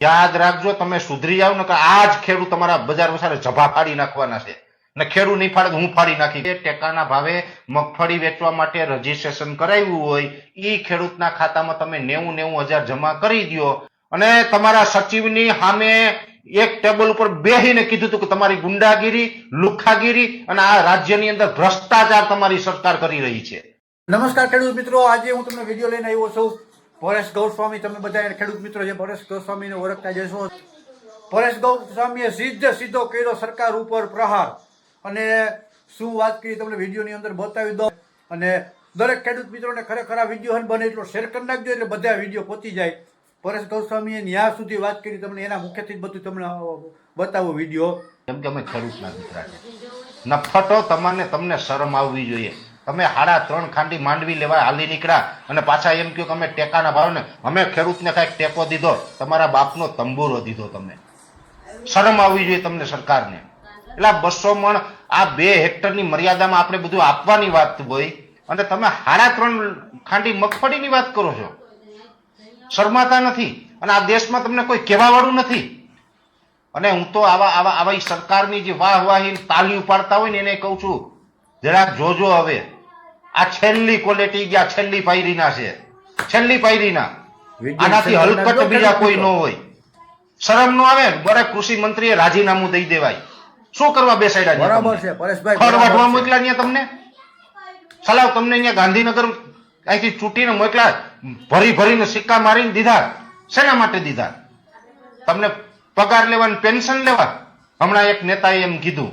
યાદ રાખજો, તમે સુધરી જાવ ને કે આ જ ખેડૂત તમારા બજાર વસારે જભા ફાડી નાખવાના છે ને ખેડૂત નહીં ફાડે હું ફાડી નાખી. ટેકાના ભાવે મગફળી વેચવા માટે રજીસ્ટ્રેશન કરાવ્યું હોય એ ખેડૂતના ખાતામાં તમે 90,000 જમા કરી દો અને તમારા સચિવની સામે એક ટેબલ ઉપર બેહીને કીધું હતું કે તમારી ગુંડાગીરી, લુખ્ખાગીરી અને આ રાજ્યની અંદર ભ્રષ્ટાચાર તમારી સરકાર કરી રહી છે. નમસ્કાર ખેડૂત મિત્રો, આજે હું તમને વિડીયો લઈને આવ્યો છું. પરેશ ગૌસ્વામી, તમે બધા ખેડૂત મિત્રો જે પરેશ ગૌસ્વામીને ઓળખતા જશો. પરેશ ગૌસ્વામીએ સીધો કર્યો સરકાર ઉપર પ્રહાર અને શું વાત કરી તમને વિડીયોની અંદર બતાવી દો. અને દરેક ખેડૂત મિત્રોને ખરેખર આ વિડીયો બને એટલો શેર કરી નાખજો એટલે બધા વિડીયો પહોંચી જાય. પરેશ ગૌસ્વામીએ ન્યા સુધી વાત કરી, તમને એના મુખ્યથી જ બધું તમને બતાવો વિડીયો. કેમ કે અમે ખેડૂતના દીકરા છે. નફટો તમને શરમ આવવી જોઈએ. તમે 3.5 ખાંડી માંડવી લેવા હાલી નીકળ્યા અને પાછા એમ કહ્યું કે અમે ટેકાના ભાવને અમે ખેડૂતને કાંઈક ટેકો દીધો, તમારા બાપનો તંબુરો દીધો. તમે શરમ આવવી જોઈએ તમને સરકારને. એટલે 200 મણ આ 2 હેક્ટરની મર્યાદામાં આપણે બધું આપવાની વાત હોય અને તમે 3.5 ખાંડી મગફળીની વાત કરો છો. શરમાતા નથી અને આ દેશમાં તમને કોઈ કહેવા વાળું નથી. અને હું તો આવા સરકારની જે વાહવાહી તાલીઓ પાડતા હોય ને એને કહું છું, જરાક જોજો. હવે આ છેલ્લી ક્વોલિટી ગયા, છેલ્લી પાયરીના છે, છેલ્લી પાયરીના. આનાથી હલકટ બીજા કોઈ ન હોય. શરમ ન આવે? બરે કૃષિ મંત્રીએ રાજીનામું દઈ દેવાય. શું કરવા બેસાડ્યા? બરાબર છે પરેશભાઈ, ખડ વાઢવા મોકલા ત્યાં તમને સલાવ, તમને અહીંયા ગાંધીનગર અહીંથી ચૂંટીને મોકલા, ભરીને સિક્કા મારીને દીધા. શેના માટે દીધા? તમને પગાર લેવા, પેન્શન લેવા? હમણાં એક નેતાએ એમ કીધું,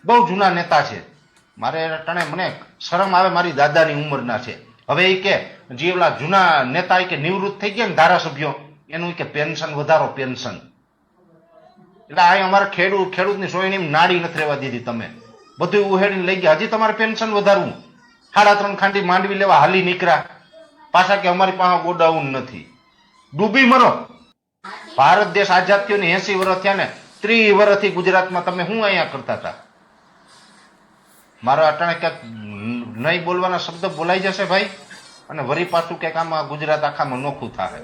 બહુ જૂના નેતા છે, મારે અટાણે મને શરમ આવે, મારી દાદાની ઉંમરના છે. હવે એ કે જે ઓલા જૂના નેતા કે નિવૃત્ત થઈ ગયા ને ધારાસભ્યો, એનું કે પેન્શન વધારો, પેન્શન. એટલે આ અમારા ખેડૂતની સોયની નાડી નથી રહેવા દીધી. તમે બધું ઉહેડીને લઈ ગયા, હજી તમારે પેન્શન વધારવું. 3.5 ખાંડી માંડવી લેવા હાલી નીકળ્યા, પાછા કે અમારી પાસે ગોડાઉન નથી. ડૂબી મરો. ભારત દેશ આઝાદ થયો ને 80 વર્ષ થયા ને 30 વર્ષથી ગુજરાતમાં તમે શું અહીંયા કરતા હતા? મારા અટાણે ક્યાંક નહીં બોલવાના શબ્દ બોલાઈ જશે ભાઈ, અને વરી પાછું ક્યાંક આમાં ગુજરાત આખામાં નોખું થાય.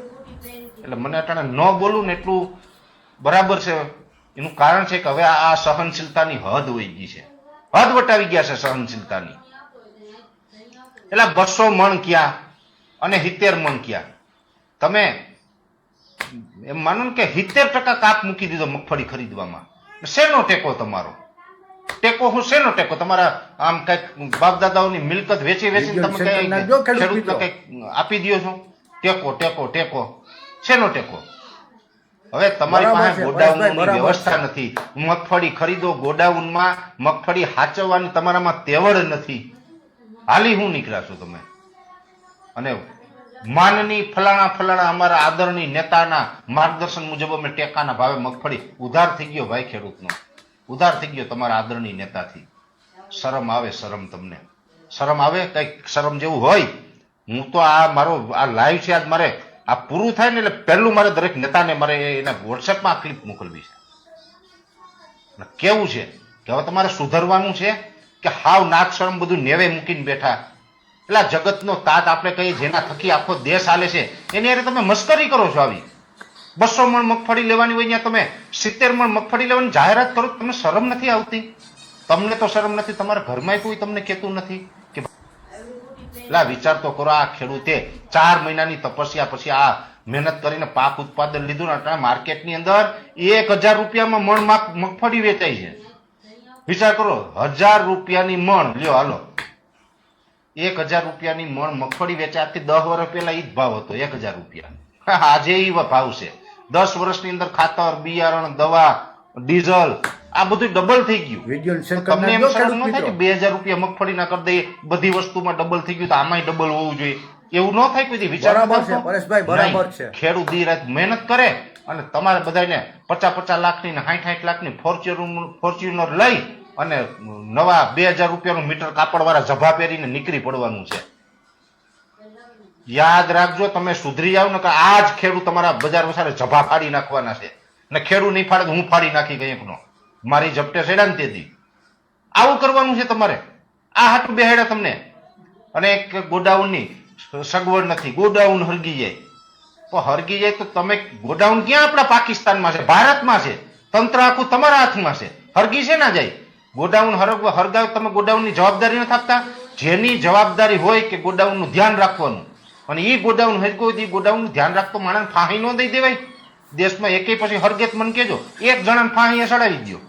એટલે મને અટાણે ન બોલું ને એટલું બરાબર છે. એનું કારણ છે કે હવે આ સહનશીલતાની હદ વહી ગઈ છે, હદ વટાવી ગયા છે સહનશીલતાની. એટલે 200 મણ ક્યાં અને 70 મણ ક્યાં? તમે એમ માનો ને કે 70% કાપ મૂકી દીધો મગફળી ખરીદવામાં. શેનો ટેકો તમારો? ટેકો હું શેનો ટેકો? તમારા આમ કઈક બાપ દાદાઓની મિલકત વેચી તમે ખેડૂતને કઈક આપી દો છો? ટેકો ટેકો ટેકો શેનો ટેકો? હવે તમારી પાસે ગોડાઉનની વ્યવસ્થા નથી. મગફળી ખરીદો ગોડાઉનમાં, મગફળી હાચવવાની તમારામાં તેવડ નથી. હાલી હું નીકળ્યા છો તમે? અને માનની ફલાણા અમારા આદરણી નેતાના માર્ગદર્શન મુજબ અમે ટેકાના ભાવે મગફળી ઉધાર થઈ ગયો ભાઈ, ખેડૂતનો ઉધાર થઈ ગયો તમારા આદરણીય નેતાથી. શરમ આવે? શરમ તમને શરમ આવે? કઈક શરમ જેવું હોય? હું તો આ મારો આ લાઈવ છે, આજ મારે આ પૂરું થાય ને એટલે પહેલું મારે દરેક નેતાને મારે એના વોટ્સએપમાં આ ક્લિપ મોકલવી છે. કેવું છે કે હવે તમારે સુધરવાનું છે કે હાવ નાક શરમ બધું નેવે મૂકીને બેઠા? એટલે જગતનો તાત આપણે કહીએ, જેના થકી આખો દેશ હાલે છે, એની હારે તમે મસ્કરી કરો છો. આવી 200 મણ મગફળી લેવાની હોય ત્યાં તમે 70 મણ મગફળી લેવાની જાહેરાત કરો. તમને શરમ નથી આવતી? તમને તો શરમ નથી, તમારા ઘરમાં કોઈ તમને કહેતું નથી કે એટલે વિચાર તો કરો. આ ખેડૂતે 4 મહિનાની તપસ્યા પછી આ મહેનત કરીને પાક ઉત્પાદન લીધું ને અત્યારે માર્કેટની અંદર 1000 રૂપિયામાં મણ મગફળી વેચાય છે. વિચાર કરો, 1000 રૂપિયાની મણ લ્યો. હાલો, 1000 રૂપિયાની મણ મગફળી વેચાય. આજથી 10 વર્ષ પહેલા એ જ ભાવ હતો, 1000 રૂપિયા. આજે એ ભાવ છે. 10 વર્ષની અંદર ખાતર, બિયારણ, દવા, ડીઝલ આ બધું ડબલ થઈ ગયું. તમને એમ શરમ ન થાય કે 2000 રૂપિયા મગફળી ના કરી દઈએ, બધી વસ્તુમાં ડબલ થઈ ગયું તો આમાંય ડબલ હોવું જોઈએ? એવું ન થાય કોઈ વિચાર? પરેશભાઈ બરાબર છે. ખેડૂત દી રાત મહેનત કરે અને તમારે બધાને 50 લાખની ને 60 લાખની ફોર્ચ્યુનર લઈ અને નવા 2000 રૂપિયાનું મીટર કાપડ વાળા જભા પહેરીને નીકળી પડવાનું છે. યાદ રાખજો, તમે સુધરી જાવ ને કે આ જ ખેડૂત તમારા બજાર વસારે જભા ફાડી નાખવાના છે ને ખેડૂત નહીં ફાડે હું ફાડી નાખી કંઈકનો. મારી ઝપટે સેડા ને તેથી આવું કરવાનું છે તમારે. આ હાટું બેહેડા તમને. અને એક ગોડાઉનની સગવડ નથી, ગોડાઉન હરગી જાય. પણ હરગી જાય તો તમે ગોડાઉન ક્યાં આપણા પાકિસ્તાનમાં છે, ભારતમાં છે, તંત્ર આખું તમારા હાથમાં છે, હરગી છે ના જાય. ગોડાઉન હરગાવ તમે ગોડાઉનની જવાબદારી નથી આપતા. જેની જવાબદારી હોય કે ગોડાઉનનું ધ્યાન રાખવાનું, અને એ ગોડાઉન હરગો એ ગોડાઉનનું ધ્યાન રાખતો માણસ ફાંહી ન દઈ દેવાય. દેશમાં એકે પછી હરગેત મને કેજો એક જણાને ફાંહી ચડાવી દો,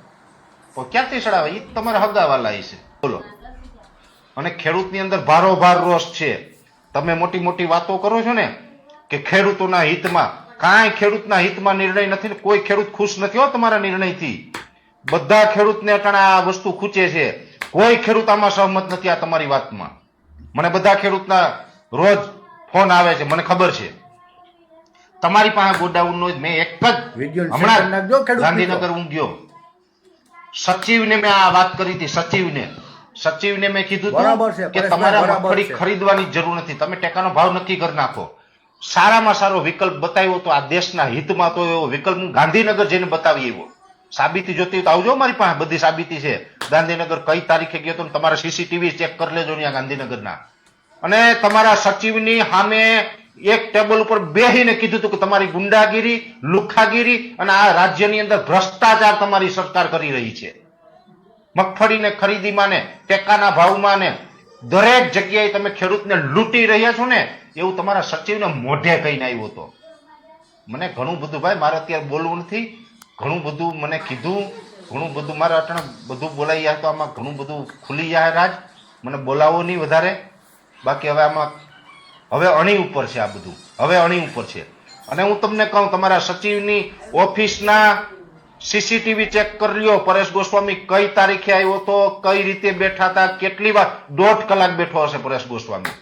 તો ક્યાંથી ચડાવે? એ તમારા હગાવાલા છે. બોલો. અને ખેડૂતની અંદર ભારોભાર રોષ છે. તમે મોટી મોટી વાતો કરો છો ને કે ખેડૂતોના હિતમાં, કાંઈ ખેડૂતના હિતમાં નિર્ણય નથી ને કોઈ ખેડૂત ખુશ નથી હો તમારા નિર્ણયથી. બધા ખેડૂતને અટાણે આ વસ્તુ ખૂચે છે. કોઈ ખેડૂત આમાં સહમત નથી આ તમારી વાતમાં. મને બધા ખેડૂતના રોજ ફોન આવે છે, મને ખબર છે. તમારી પાસે ગોડાઉન નો મેં એક જ હમણાં ગાંધીનગર હું ગયો, સચિવને મેં આ વાત કરી હતી. સચિવને મેં કીધું હતું કે તમારે મગફળી ખરીદવાની જરૂર નથી, તમે ટેકાનો ભાવ નક્કી કરી નાખો. સારામાં સારો વિકલ્પ બતાવ્યો તો આ દેશના હિતમાં, તો એવો વિકલ્પ હું ગાંધીનગર જઈને બતાવી આવ્યો. સાબિતી જોતી હોય તો આવજો, મારી પાસે બધી સાબિતી છે. ગાંધીનગર કઈ તારીખે ગયો તો તમારા સીસીટીવી ચેક કરી લેજો ત્યાં ગાંધીનગરના. અને તમારા સચિવની સામે એક ટેબલ ઉપર બેહીને કીધું હતું કે તમારી ગુંડાગીરી, લુખ્ખાગીરી અને આ રાજ્યની અંદર ભ્રષ્ટાચાર તમારી સરકાર કરી રહી છે. મગફળીને ખરીદીમાં ને ટેકાના ભાવમાં ને દરેક જગ્યાએ તમે ખેડૂતને લૂંટી રહ્યા છો ને, એવું તમારા સચિવને મોઢે કહીને આવ્યો હતો. મને ઘણું બધું ભાઈ, મારે અત્યારે બોલવું નથી, ઘણું બધું મને કીધું, ઘણું બધું મારે અટાણે બધું બોલાઈ જાય તો આમાં ઘણું બધું ખુલી જાય રાજ. મને બોલાવો નહીં વધારે. બાકી હવે આમાં હવે અણી ઉપર છે આ બધું, હવે અણી ઉપર છે. અને હું તમને કહું, તમારા સચિવની ઓફિસના સીસીટીવી ચેક કરી લ્યો. પરેશ ગોસ્વામી કઈ તારીખે આવ્યો હતો, કઈ રીતે બેઠા હતા, કેટલી વાર, 1.5 કલાક બેઠો હશે પરેશ ગોસ્વામી.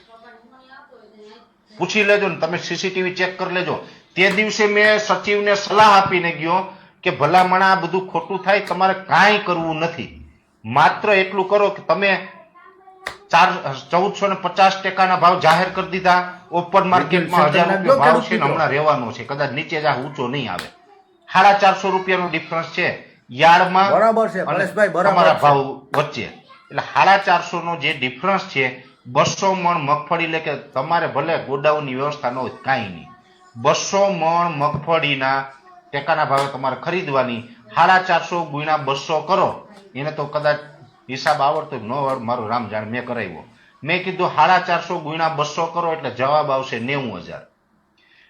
પૂછી લેજો ને તમે, સીસીટીવી ચેક કરી લેજો. તે દિવસે મેં સચિવને સલાહ આપીને ગયો કે ભલામણ આ બધું ખોટું થાય, તમારે કાંઈ કરવું નથી, માત્ર એટલું કરો કે તમે 1450 ટેકાના ભાવ જાહેર કરી દીધા. ઓપન માર્કેટમાં 1000 રૂપિયા ભાવ છે ને હમણાં રહેવાનો છે, કદાચ નીચે જા ઊંચો નહીં આવે. 450 રૂપિયાનો ડિફરન્સ છે યાર્ડમાં, બરાબર છે પરેશભાઈ, તમારા ભાવ વચ્ચે. એટલે 450 નો જે ડિફરન્સ છે, 200 મણ મગફળી લે કે તમારે ભલે ગોડાઉનની વ્યવસ્થા ન હોય કાંઈ નહીં, 200 મણ મગફળીના ટેકાના ભાવે તમારે ખરીદવાની. 450 ગુણ્યા 200 કરો, એને તો કદાચ હિસાબ આવડતો ન આવડતો, મારો રામ જાણ, મેં કરાવ્યો. મેં કીધું 450 ગુણ્યા 200 કરો એટલે જવાબ આવશે 90,000.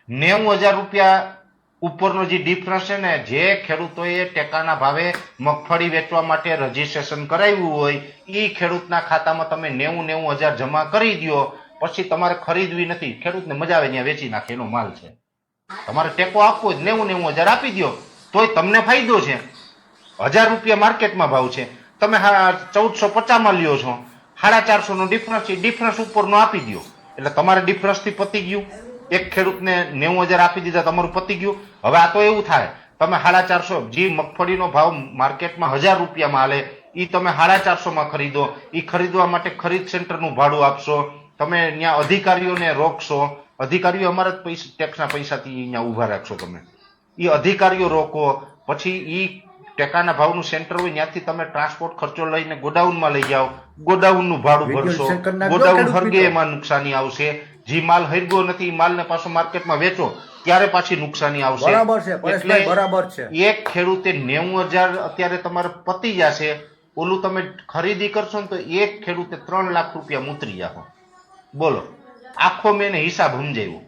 90,000 રૂપિયા ઉપરનો જે ડિફરન્સ છે ને, જે ખેડૂતોએ ટેકાના ભાવે મગફળી વેચવા માટે રજીસ્ટ્રેશન કરાવ્યું હોય, એ ખેડૂતના ખાતામાં તમે 90,000 જમા કરી દો. પછી તમારે ખરીદવી નથી, ખેડૂતને મજા આવે ત્યાં વેચી નાખે, એનો માલ છે. તમારે ટેકો આપવો જ 90,000 આપી દો, તોય તમને ફાયદો છે. 1000 રૂપિયા માર્કેટમાં ભાવ છે, તમે 1450 લ્યો છો, 450 નો ડિફરન્સ છે, ડિફરન્સ ઉપરનો આપી દો એટલે તમારે ડિફરન્સ થી પતી ગયું. એક ખેડૂતને 90,000 આપી દીધા, તમારું પતી ગયું. હવે આ તો એવું થાય, તમે 450 જે મગફળીનો ભાવ માર્કેટમાં 1000 રૂપિયામાં હાલે, એ તમે 450 માં ખરીદો. એ ખરીદવા માટે ખરીદ સેન્ટરનું ભાડું આપશો, તમે ત્યાં અધિકારીઓને રોકશો. અધિકારીઓ અમારા જ પૈસા, ટેક્સના પૈસાથી અહીંયા ઉભા રાખશો તમે. એ અધિકારીઓ રોકો, પછી એ ટેકાના ભાવનું સેન્ટર હોય ત્યાંથી તમે ટ્રાન્સપોર્ટ ખર્ચો લઈને ગોડાઉનમાં લઈ જાઓ, ગોડાઉનનું ભાડું ભરશો, ગોડાઉન હરગે એમાં નુકસાની આવશે. જે માલ હરગો નથી એ માલને પાછો માર્કેટમાં વેચો ત્યારે પાછી નુકસાની આવશે. બરાબર છે પરેશભાઈ, બરાબર છે. એક ખેડૂતે 90,000 અત્યારે તમારે પતી જશે, ઓલું તમે ખરીદી કરશો ને તો એક ખેડૂતે 3 લાખ રૂપિયા ઉતરી જાઓ. બોલો, આખો મેં હિસાબ સમજાવ્યો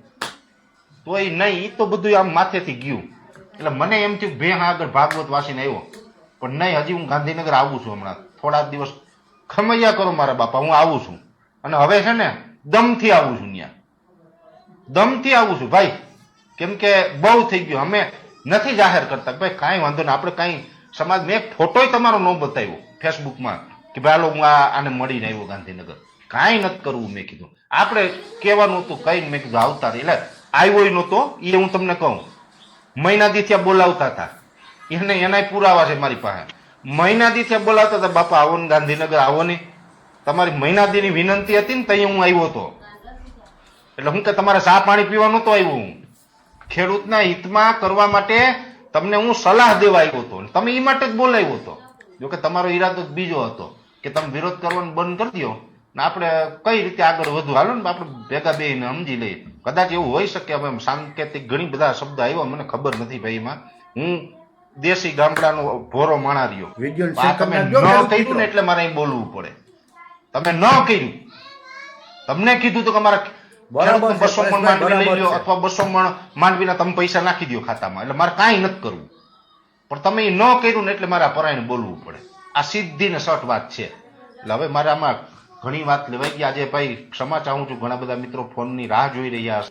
તોય નહીં, તો બધું આમ માથેથી ગયું. એટલે મને એમ થયું બે આગળ ભાગવત વાસીને આવ્યો, પણ નહીં, હજી હું ગાંધીનગર આવું છું. હમણાં થોડા દિવસ ખમૈયા કરો મારા બાપા, હું આવું છું. અને હવે છે ને દમથી આવું છું, ત્યાં દમથી આવું છું ભાઈ, કેમ કે બહુ થઈ ગયું. અમે નથી જાહેર કરતા ભાઈ, કાંઈ વાંધો નહીં, આપણે કાંઈ સમાજ, મેં ફોટોય તમારો ન બતાવ્યો ફેસબુકમાં કે ભાઈ હાલો હું આને મળીને આવ્યો ગાંધીનગર, કાંઈ નથી કરવું. મેં કીધું આપણે કહેવાનું હતું, કઈ મેં કીધું આવતા રહે. એટલે આવ્યો નહોતો એ હું તમને કહું, મહિનાથી ત્યાં બોલાવતા હતા, એને એનાય પુરાવા છે મારી પાસે. મહિનાથી ત્યાં બોલાવતા હતા, બાપા આવો ને ગાંધીનગર આવો ને, તમારી મહિનાદીની વિનંતી હતી ને ત્યાં હું આવ્યો હતો. એટલે હું કે તમારે ચા પાણી પીવા નહોતો આવ્યો, હું ખેડૂતના હિતમાં કરવા માટે તમને હું સલાહ દેવા આવ્યો હતો, તમે એ માટે જ બોલાવ્યો હતો. જોકે તમારો ઈરાદો બીજો હતો કે તમે વિરોધ કરવાનું બંધ કરી દો ને આપણે કઈ રીતે આગળ વધુ, હાલો ને આપણે ભેગા બેહીને સમજી લઈએ. કદાચ એવું હોઈ શકે હવે સાંકેતિક ઘણી બધા શબ્દ આવ્યા મને ખબર નથી ભાઈ એમાં. હું દેશી ગામડાનો ભોરો માણા રહ્યો. વિડીયો આ તમે ન કર્યું ને એટલે મારે અહીં બોલવું પડે. તમે ન કર્યું, તમને કીધું તો કે મારા બરાબર છે, 200 મણ માંડવી લઈ લો બરાબર છે. અથવા 200 મણ માંડવીના તમે પૈસા નાખી દો ખાતામાં, એટલે મારે કાંઈ નથી કરવું. પણ તમે એ ન કર્યું ને એટલે મારે આ પરાયણે બોલવું પડે. આ સીધી ને સટ વાત છે. એટલે હવે મારે આમાં ઘણી વાત લેવાઈ ગઈ. આજે ભાઈ ક્ષમા ચાહું છું, ઘણા બધા મિત્રો ફોનની રાહ જોઈ રહ્યા હશે.